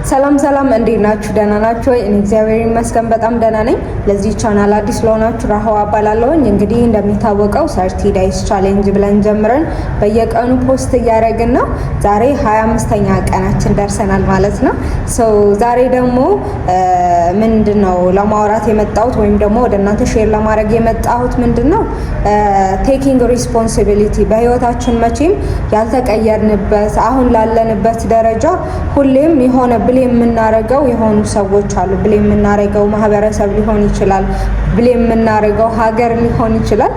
ሰላም ሰላም፣ እንዴት ናችሁ? ደህና ናችሁ ወይ? እኔ እግዚአብሔር ይመስገን በጣም ደህና ነኝ። ለዚህ ቻናል አዲስ ለሆናችሁ ራህዋ እባላለሁኝ። እንግዲህ እንደሚታወቀው 30 ዳይስ ቻሌንጅ ብለን ጀምረን በየቀኑ ፖስት እያደረግን ነው። ዛሬ 25ኛ ቀናችን ደርሰናል ማለት ነው። ዛሬ ደግሞ ምንድነው ለማውራት የመጣሁት ወይም ደግሞ ወደ እናንተ ሼር ለማድረግ የመጣሁት ምንድነው ቴኪንግ ሪስፖንሲቢሊቲ በህይወታችን መቼም ያልተቀየርንበት አሁን ላለንበት ደረጃ ሁሌም የሆነ ብሌም የምናረገው የሆኑ ሰዎች አሉ። ብሌም የምናረገው ማህበረሰብ ሊሆን ይችላል። ብሌም የምናረገው ሀገር ሊሆን ይችላል።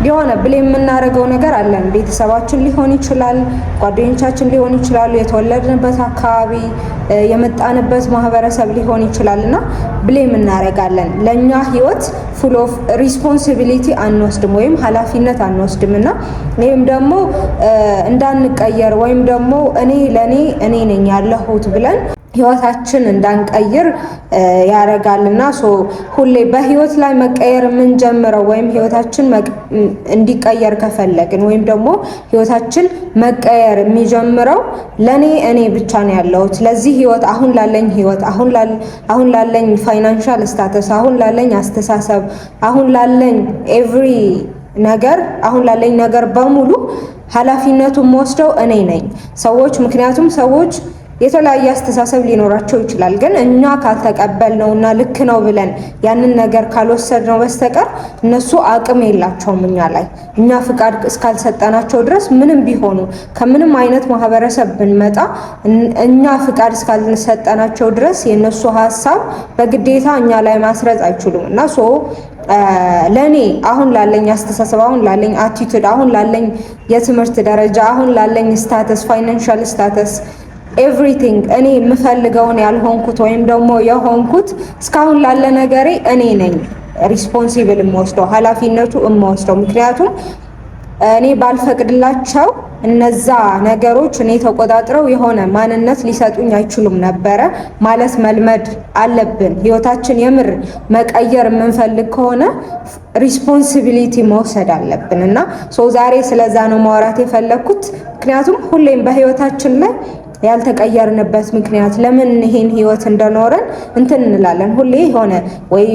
የሆነ ብሌም የምናረገው ነገር አለን። ቤተሰባችን ሊሆን ይችላል፣ ጓደኞቻችን ሊሆን ይችላሉ፣ የተወለድንበት አካባቢ፣ የመጣንበት ማህበረሰብ ሊሆን ይችላል እና ብሌም እናረጋለን። ለኛ ህይወት ፉል ኦፍ ሪስፖንሲቢሊቲ አንወስድም ወይም ኃላፊነት አንወስድም እና ይሄም ደግሞ እንዳንቀየር ወይም ደግሞ እኔ ነኝ ያለሁት ብለን ህይወታችን እንዳንቀይር ያረጋልና ሁሌ በህይወት ላይ መቀየር የምንጀምረው ወይም ህይወታችን እንዲቀየር ከፈለግን ወይም ደግሞ ህይወታችን መቀየር የሚጀምረው እኔ ብቻ ነው ያለሁት ለዚህ ህይወት አሁን ላለኝ ህይወት አሁን ላለኝ ፋይናንሻል ስታተስ አሁን ላለኝ አስተሳሰብ አሁን ላለኝ ኤቭሪ ነገር አሁን ላለኝ ነገር በሙሉ ኃላፊነቱን ወስደው እኔ ነኝ። ምክንያቱም ሰዎች የተለያየ አስተሳሰብ ሊኖራቸው ይችላል። ግን እኛ ካልተቀበልነውና ልክ ነው ብለን ያንን ነገር ካልወሰድነው በስተቀር እነሱ አቅም የላቸውም እኛ ላይ። እኛ ፍቃድ እስካልሰጠናቸው ድረስ ምንም ቢሆኑ ከምንም አይነት ማህበረሰብ ብንመጣ እኛ ፍቃድ እስካልሰጠናቸው ድረስ የነሱ ሀሳብ በግዴታ እኛ ላይ ማስረጽ አይችሉም እና ለኔ አሁን ላለኝ አስተሳሰብ አሁን ላለኝ አቲቲዩድ አሁን ላለኝ የትምህርት ደረጃ አሁን ላለኝ ስታተስ ፋይናንሻል ስታተስ ኤቭሪቲንግ እኔ የምፈልገውን ያልሆንኩት ወይም ደግሞ የሆንኩት እስካሁን ላለ ነገሬ እኔ ነኝ ሪስፖንሲብል የምወስደው ኃላፊነቱ የምወስደው። ምክንያቱም እኔ ባልፈቅድላቸው እነዛ ነገሮች እኔ ተቆጣጥረው የሆነ ማንነት ሊሰጡኝ አይችሉም ነበረ ማለት መልመድ አለብን። ህይወታችን የምር መቀየር የምንፈልግ ከሆነ ሪስፖንሲቢሊቲ መውሰድ አለብን እና ዛሬ ስለዛ ነው ማውራት የፈለኩት። ምክንያቱም ሁሌም በህይወታችን ላይ ያልተቀየርንበት ምክንያት ለምን ይሄን ህይወት እንደኖረን እንላለን። ሁሌ ሆነ ወይ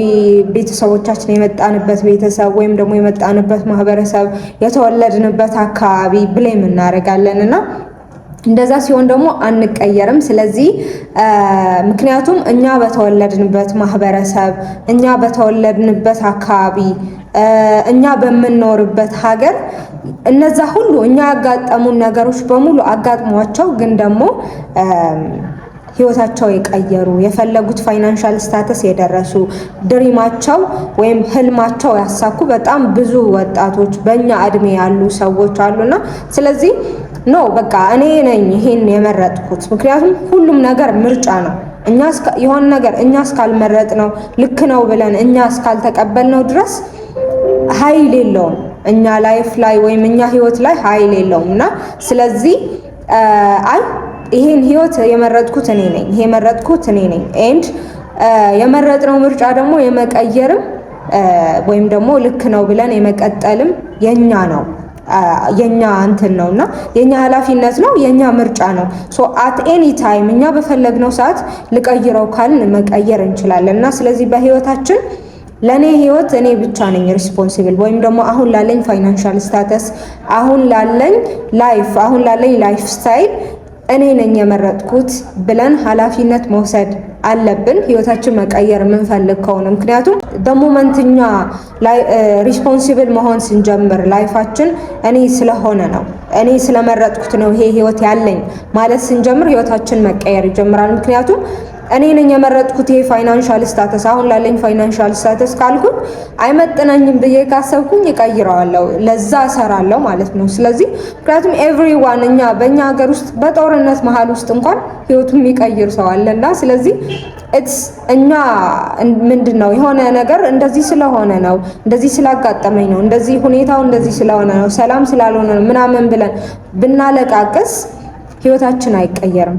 ቤተሰቦቻችን የመጣንበት ቤተሰብ ወይም ደግሞ የመጣንበት ማህበረሰብ የተወለድንበት አካባቢ ብሌም እናደርጋለንና እንደዛ ሲሆን ደግሞ አንቀየርም። ስለዚህ ምክንያቱም እኛ በተወለድንበት ማህበረሰብ እኛ በተወለድንበት አካባቢ እኛ በምንኖርበት ሀገር እነዛ ሁሉ እኛ ያጋጠሙን ነገሮች በሙሉ አጋጥሟቸው ግን ደግሞ ህይወታቸው የቀየሩ የፈለጉት ፋይናንሻል ስታተስ የደረሱ ድሪማቸው ወይም ህልማቸው ያሳኩ በጣም ብዙ ወጣቶች በእኛ እድሜ ያሉ ሰዎች አሉና ስለዚህ በቃ እኔ ነኝ ይሄን የመረጥኩት። ምክንያቱም ሁሉም ነገር ምርጫ ነው። የሆነ ነገር እኛ እስካልመረጥ ነው ልክ ነው ብለን እኛ እስካልተቀበልነው ድረስ ኃይል የለውም እኛ ላይፍ ላይ ወይም እኛ ህይወት ላይ ኃይል የለውም እና ስለዚህ ይሄን ህይወት የመረጥኩት እኔ ነኝ። ይሄ የመረጥኩት እኔ ነኝ ኤንድ የመረጥነው ምርጫ ደግሞ የመቀየርም ወይም ደግሞ ልክ ነው ብለን የመቀጠልም የኛ ነው የኛ ነውና የኛ ኃላፊነት ነው፣ የኛ ምርጫ ነው። አት ኤኒ ታይም እኛ በፈለግነው ሰዓት ልቀይረው ካልን መቀየር እንችላለን እና ስለዚህ በህይወታችን ለኔ ህይወት እኔ ብቻ ነኝ ሪስፖንሲብል ወይም ደግሞ አሁን ላለኝ ፋይናንሻል ስታተስ አሁን ላለኝ ላይፍ ስታይል እኔ ነኝ የመረጥኩት ብለን ኃላፊነት መውሰድ አለብን ህይወታችን መቀየር የምንፈልግ ከሆነ። ምክንያቱም በሞመንትኛ ሪስፖንሲብል መሆን ስንጀምር ላይፋችን እኔ ስለሆነ ነው እኔ ስለመረጥኩት ነው ይሄ ህይወት ያለኝ ማለት ስንጀምር ህይወታችን መቀየር ይጀምራል። ምክንያቱም እኔ ነኝ የመረጥኩት ይሄ ፋይናንሻል ስታተስ አሁን ላለኝ ፋይናንሻል ስታተስ ካልኩኝ አይመጥነኝም ብዬ ካሰብኩኝ እቀይረዋለሁ፣ ለዛ እሰራለሁ ማለት ነው። ስለዚህ ምክንያቱም ኤቭሪዋን በእኛ ሀገር ውስጥ በጦርነት መሀል ውስጥ እንኳን ህይወቱን የሚቀይር ሰው አለና ስለዚህ እኛ ምንድነው የሆነ ነገር እንደዚህ ስለሆነ ነው እንደዚህ ስላጋጠመኝ ነው እንደዚህ ሁኔታው እንደዚህ ስለሆነ ነው ሰላም ስላልሆነ ነው ምናምን ብለን ብናለቃቅስ ህይወታችን አይቀየርም።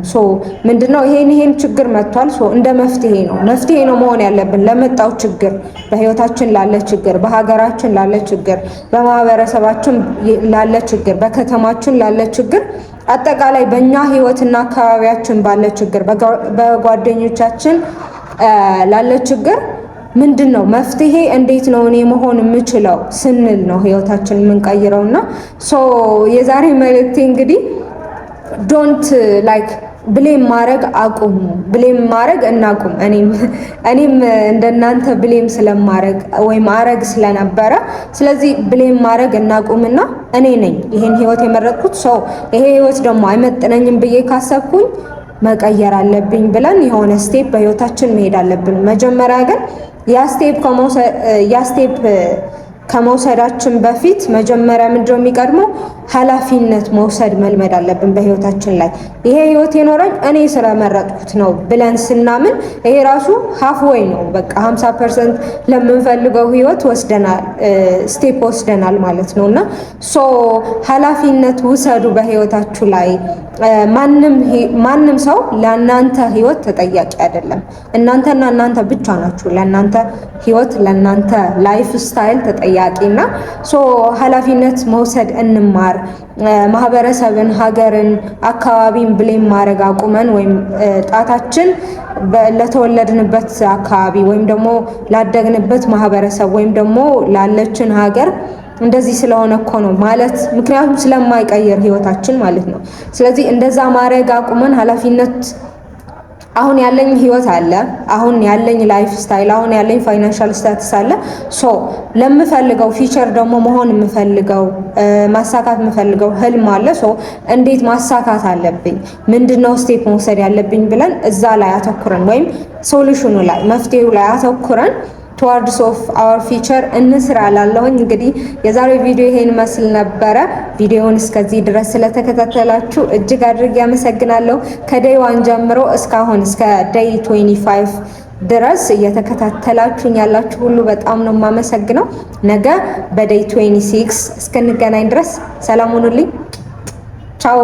ምንድነው ይሄን ችግር መጥቷል እንደ መፍትሄ ነው መሆን ያለብን ለመጣው ችግር፣ በህይወታችን ላለ ችግር፣ በሀገራችን ላለ ችግር፣ በማህበረሰባችን ላለ ችግር፣ በከተማችን ላለ ችግር አጠቃላይ በእኛ ህይወትና አካባቢያችን ባለ ችግር፣ በጓደኞቻችን ላለ ችግር ምንድነው መፍትሄ? እንዴት ነው እኔ መሆን የምችለው ስንል ነው ህይወታችን የምንቀይረውና የዛሬ መልእክቴ እንግዲህ ዶንት ላይክ ብሌም ማድረግ አቁሙ። ብሌም ማድረግ እናቁም። እኔም እንደናንተ ብሌም ስለማድረግ ወይም አረግ ስለነበረ ስለዚህ ብሌም ማድረግ እናቁምና እኔ ነኝ ይሄን ህይወት የመረጥኩት ይሄ ህይወት ደግሞ አይመጥነኝም ብዬ ካሰብኩኝ መቀየር አለብኝ ብለን የሆነ ስቴፕ በህይወታችን መሄድ አለብን። መጀመሪያ ግን ያ ስቴፕ ከመውሰዳችን በፊት መጀመሪያ ምንድነው የሚቀድመው? ኃላፊነት መውሰድ መልመድ አለብን በህይወታችን ላይ። ይሄ ህይወት የኖረኝ እኔ ስለመረጥኩት ነው ብለን ስናምን ይሄ ራሱ ሃፍዌይ ነው። በቃ 50% ለምንፈልገው ህይወት ስቴፕ ወስደናል ማለት ነውና ኃላፊነት ውሰዱ በህይወታችሁ ላይ። ማንም ሰው ለእናንተ ህይወት ተጠያቂ አይደለም። እናንተና እናንተ ብቻ ናችሁ ለእናንተ ህይወት ለእናንተ ላይፍ ስታይል ተጠያቂና ኃላፊነት መውሰድ እንማር። ማህበረሰብን፣ ሀገርን፣ አካባቢን ብሌም ማድረግ አቁመን ወይም ጣታችን ለተወለድንበት አካባቢ ወይም ደግሞ ላደግንበት ማህበረሰብ ወይም ደግሞ ላለችን ሀገር እንደዚህ ስለሆነ እኮ ነው ማለት ምክንያቱም ስለማይቀየር ህይወታችን ማለት ነው። ስለዚህ እንደዛ ማድረግ አቁመን ኃላፊነት አሁን ያለኝ ህይወት አለ፣ አሁን ያለኝ ላይፍ ስታይል፣ አሁን ያለኝ ፋይናንሻል ስታተስ አለ። ለምፈልገው ፊቸር ደግሞ መሆን የምፈልገው ማሳካት የምፈልገው ህልም አለ። እንዴት ማሳካት አለብኝ? ምንድነው ስቴፕ መውሰድ ያለብኝ ብለን እዛ ላይ አተኩረን ወይም ሶሉሽኑ ላይ መፍትሄው ላይ አተኩረን towards of our future እንስራ እላለሁኝ። እንግዲህ የዛሬው ቪዲዮ ይሄን መስል ነበረ። ቪዲዮውን እስከዚህ ድረስ ስለተከታተላችሁ እጅግ አድርጌ አመሰግናለሁ። ከዴይ 1 ጀምሮ እስካሁን እስከ ዴይ 25 ድረስ እየተከታተላችሁኝ ያላችሁ ሁሉ በጣም ነው የማመሰግነው። ነገ በዴይ 26 እስክንገናኝ ድረስ ሰላም ሁኑልኝ። ቻው